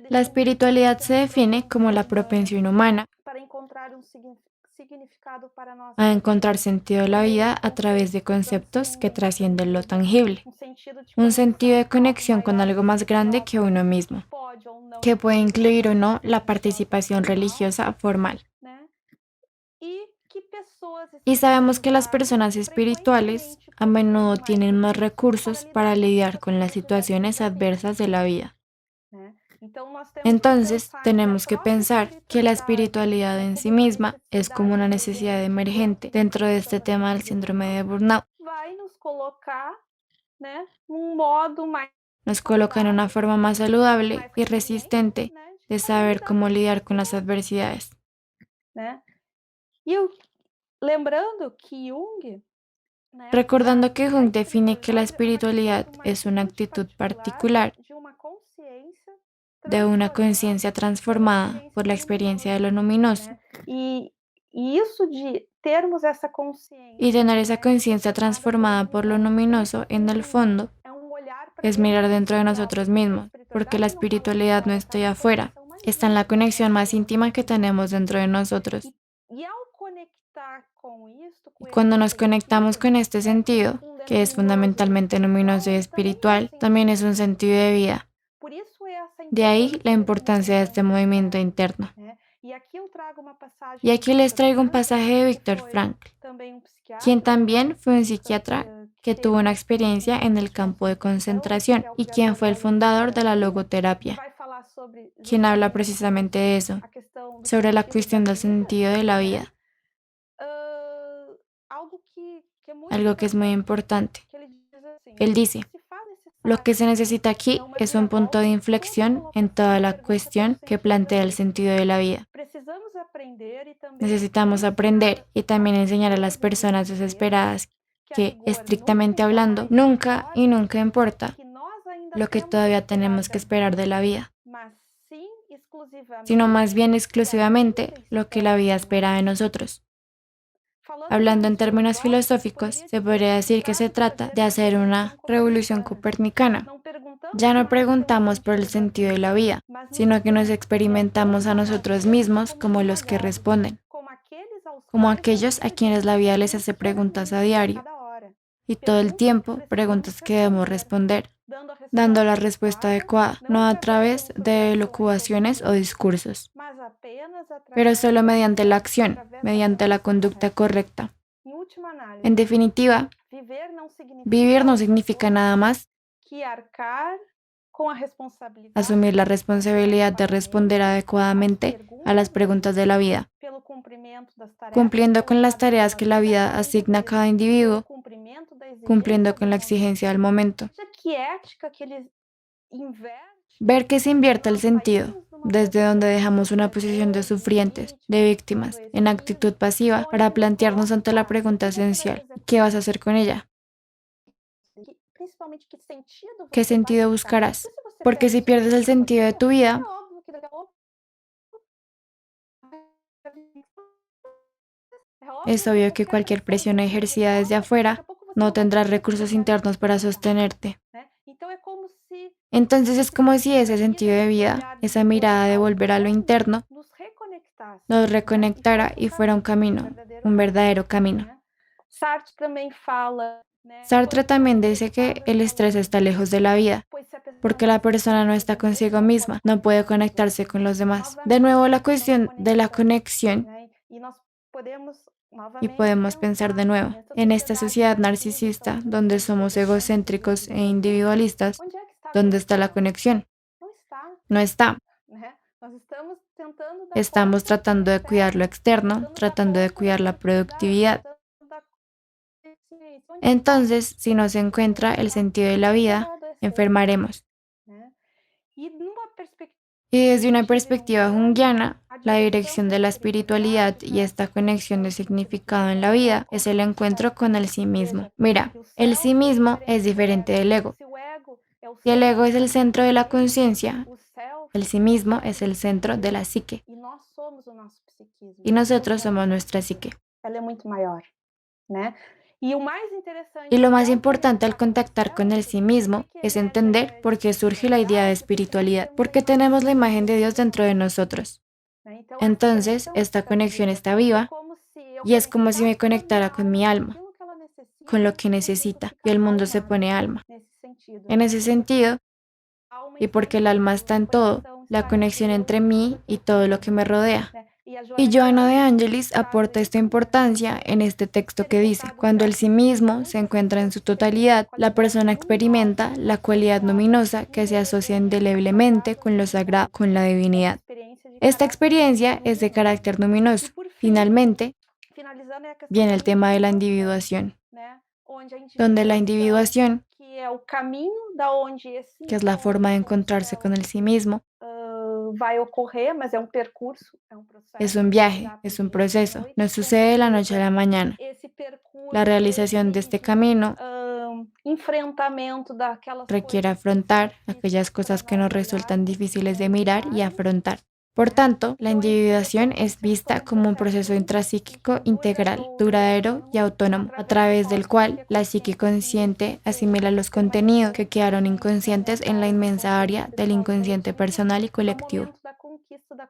La espiritualidad se define como la propensión humana a encontrar sentido a la vida a través de conceptos que trascienden lo tangible, un sentido de conexión con algo más grande que uno mismo, que puede incluir o no la participación religiosa formal. Y sabemos que las personas espirituales a menudo tienen más recursos para lidiar con las situaciones adversas de la vida. Entonces, tenemos que pensar que la espiritualidad en sí misma es como una necesidad emergente dentro de este tema del síndrome de burnout. Nos coloca en una forma más saludable y resistente de saber cómo lidiar con las adversidades. Recordando que Jung define que la espiritualidad es una actitud particular de una conciencia transformada por la experiencia de lo luminoso. Y tener esa conciencia transformada por lo luminoso, en el fondo, es mirar dentro de nosotros mismos, porque la espiritualidad no está allá afuera, está en la conexión más íntima que tenemos dentro de nosotros. Y cuando nos conectamos con este sentido, que es fundamentalmente luminoso y espiritual, también es un sentido de vida. De ahí la importancia de este movimiento interno. Y aquí les traigo un pasaje de Viktor Frankl, quien también fue un psiquiatra que tuvo una experiencia en el campo de concentración y quien fue el fundador de la logoterapia, quien habla precisamente de eso, sobre la cuestión del sentido de la vida. Algo que es muy importante. Él dice: lo que se necesita aquí es un punto de inflexión en toda la cuestión que plantea el sentido de la vida. Necesitamos aprender y también enseñar a las personas desesperadas que, estrictamente hablando, nunca y nunca importa lo que todavía tenemos que esperar de la vida, sino más bien exclusivamente lo que la vida espera de nosotros. Hablando en términos filosóficos, se podría decir que se trata de hacer una revolución copernicana. Ya no preguntamos por el sentido de la vida, sino que nos experimentamos a nosotros mismos como los que responden, como aquellos a quienes la vida les hace preguntas a diario, y todo el tiempo preguntas que debemos responder, dando la respuesta adecuada, no a través de elucubraciones o discursos, pero solo mediante la acción, mediante la conducta correcta. En definitiva, vivir no significa nada más asumir la responsabilidad de responder adecuadamente a las preguntas de la vida, cumpliendo con las tareas que la vida asigna a cada individuo, cumpliendo con la exigencia del momento. Ver que se invierte el sentido, desde donde dejamos una posición de sufrientes, de víctimas, en actitud pasiva, para plantearnos ante la pregunta esencial: ¿qué vas a hacer con ella? ¿Qué sentido buscarás? Porque si pierdes el sentido de tu vida, es obvio que cualquier presión ejercida desde afuera no tendrá recursos internos para sostenerte. Entonces es como si ese sentido de vida, esa mirada de volver a lo interno, nos reconectara y fuera un camino, un verdadero camino. Sartre también dice que el estrés está lejos de la vida, porque la persona no está consigo misma, no puede conectarse con los demás. De nuevo la cuestión de la conexión, y podemos pensar de nuevo, en esta sociedad narcisista donde somos egocéntricos e individualistas, ¿dónde está la conexión? No está. Estamos tratando de cuidar lo externo, tratando de cuidar la productividad. Entonces, si no se encuentra el sentido de la vida, enfermaremos. Y desde una perspectiva junguiana, la dirección de la espiritualidad y esta conexión de significado en la vida es el encuentro con el sí mismo. Mira, el sí mismo es diferente del ego. Si el ego es el centro de la conciencia, el sí mismo es el centro de la psique. Y nosotros somos nuestra psique. Y lo más importante al contactar con el sí mismo es entender por qué surge la idea de espiritualidad, porque tenemos la imagen de Dios dentro de nosotros. Entonces, esta conexión está viva y es como si me conectara con mi alma, con lo que necesita, y el mundo se pone alma. En ese sentido, y porque el alma está en todo, la conexión entre mí y todo lo que me rodea. Y Johanna de Angelis aporta esta importancia en este texto que dice, cuando el sí mismo se encuentra en su totalidad, la persona experimenta la cualidad luminosa que se asocia indeleblemente con lo sagrado, con la divinidad. Esta experiencia es de carácter luminoso. Finalmente, viene el tema de la individuación, donde la individuación, que es la forma de encontrarse con el sí mismo, es un viaje, es un proceso, no sucede de la noche a la mañana. La realización de este camino requiere afrontar aquellas cosas que nos resultan difíciles de mirar y afrontar. Por tanto, la individuación es vista como un proceso intrapsíquico integral, duradero y autónomo, a través del cual la psique consciente asimila los contenidos que quedaron inconscientes en la inmensa área del inconsciente personal y colectivo.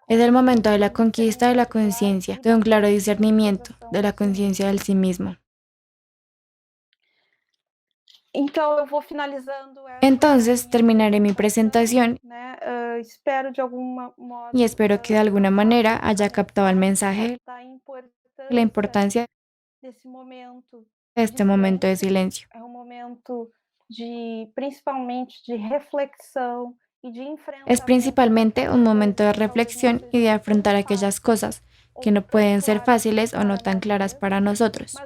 Es el momento de la conquista de la conciencia, de un claro discernimiento de la conciencia del sí mismo. Entonces terminaré mi presentación y espero que de alguna manera haya captado el mensaje de la importancia de este momento de silencio. Es principalmente un momento de reflexión y de afrontar aquellas cosas que no pueden ser fáciles o no tan claras para nosotros.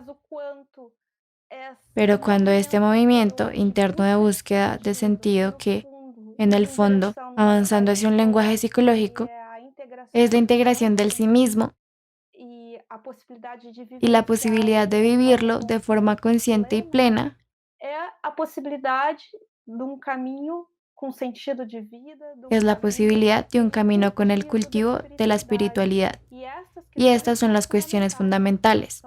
Pero cuando este movimiento interno de búsqueda de sentido que, en el fondo, avanzando hacia un lenguaje psicológico, es la integración del sí mismo y la posibilidad de vivirlo de forma consciente y plena, es la posibilidad de un camino con el cultivo de la espiritualidad. Y estas son las cuestiones fundamentales.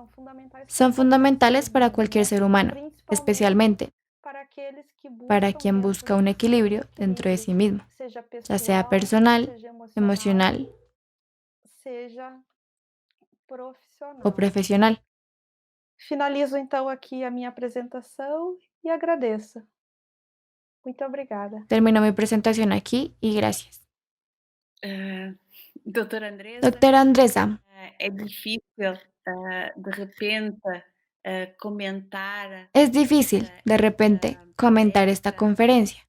Son fundamentales para cualquier ser humano, especialmente para quien busca un equilibrio dentro de sí mismo, ya sea personal, emocional o profesional. Finalizo então aqui a minha apresentação e agradeço. Muito obrigada. Termino mi presentación aquí y gracias. Doutora Andresa, É difícil, de repente, es difícil de repente comentar esta conferencia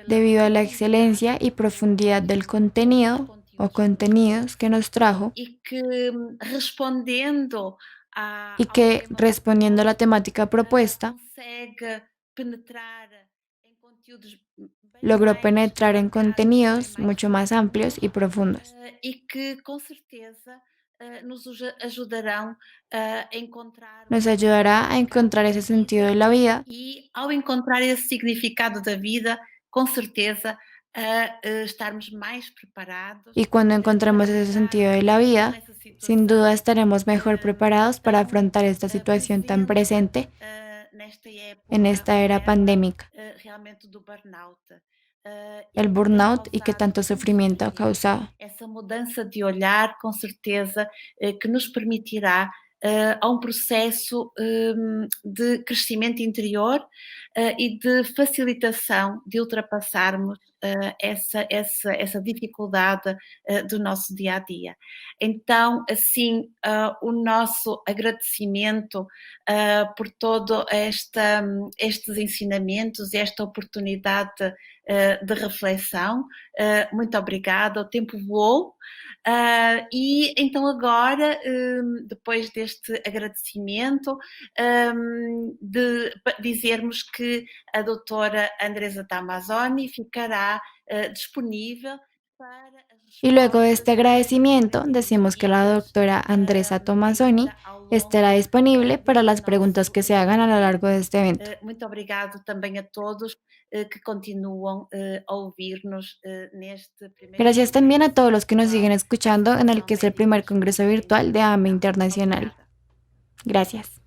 debido a la excelencia y profundidad del contenido o contenidos que nos trajo y que, respondiendo a la temática propuesta, logró penetrar en contenidos mucho más amplios y profundos. ajudarão a encontrar Nos o ayudará a significado encontrar da ese sentido vida de la vida e, ao encontrar esse significado da vida, com certeza, estarmos mais preparados y cuando para encontremos ese lidar sentido de la com vida, essa sin situação duda estaremos mejor que preparados para tão afrontar esta situación tan presente presente nesta en época esta era moderna, pandémica, realmente do burnout. E el que tem burnout y que causado tanto tanto sufrimiento ha sofrimento. causado. Essa mudança de olhar, com certeza, que nos permitirá a um processo de crescimento interior e de facilitação de ultrapassarmos essa dificuldade do nosso dia a dia. Então, assim, o nosso agradecimento por todo estes ensinamentos e esta oportunidade de reflexão. Muito obrigada, o tempo voou. E então agora, depois deste agradecimento, de dizermos que a doutora Andresa Tamazoni ficará disponível para as Y luego de respostas este que forem agradecimiento, sendo decimos que la pedidas doctora Andresa Tomazoni ainda ao estará longo disponible para las preguntas nosso que se hagan a lo largo de evento. este evento. Muito obrigado também a todos que continuam a ouvir-nos neste primeiro Gracias también a congresso todos los que nos virtual siguen da escuchando en el Associação que es el primer Médicos Congreso Virtual de AME Sem Discriminação. Internacional. Obrigada. Gracias.